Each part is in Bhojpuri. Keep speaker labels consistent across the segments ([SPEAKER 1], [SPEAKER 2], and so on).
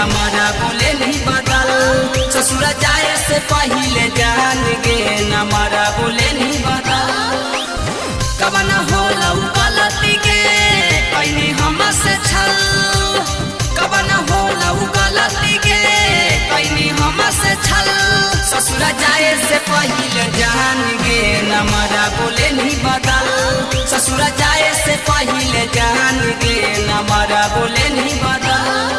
[SPEAKER 1] नमरा बोले नहीं बदल। ससुर जाए से पहले जान गे नमरा बोले नहीं बदल। कवन होला गलती के कहीं हमसे छल। कवन होला गलती के कहीं हमसे छल। ससुर जाए से पहले जान गे नमरा बोले नहीं बदल। ससुर जाए से पहले जान गे नमरा बोले नहीं बदल।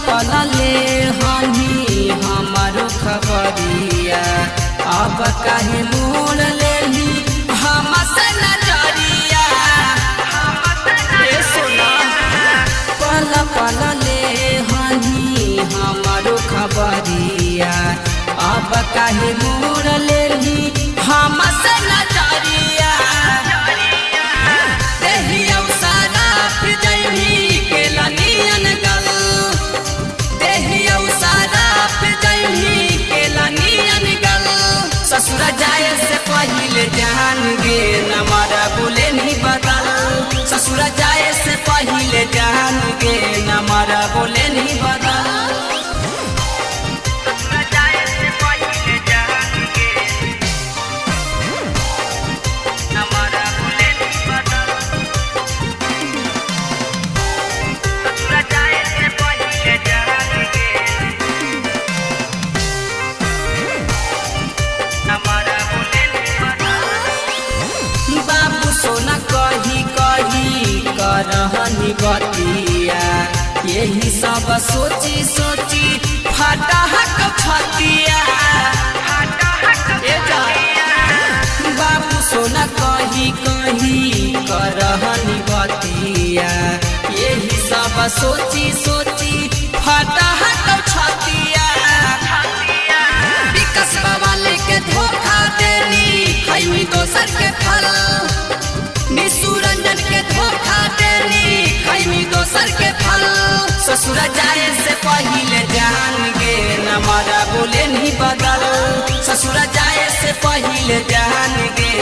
[SPEAKER 1] पल ले हनी हमारो खबरिया अब काहे मोड़ लेनी हमसे नजरिया। पल पल ले हनी हमारो खबरिया अब काहे मोड़ लेनी हमसे नजरिया। देहिया सारा फिजैनी के लनियन गल। ससुर जाए से पहले जान गे नमरा बोले नहीं बदल। ससुर जाए से पहले जान गे नमरा बोले नहीं बदल। सोना कही कही करहनी बतिया यही सब सोची सोची फटा हक फतिया। बाबू सोना कही कही करहनी बतिया यही सब सोची सोची फटा हक फतिया। विकास बाबा लेके धोखा देनी खैमी दोसर के फल। निशुरंजन के धोखा देनी खैमी दोसर के फल। ससुर जाए से पहले जान गे नमरा बोले नहीं बदल। ससुर जाए से पहले जान गे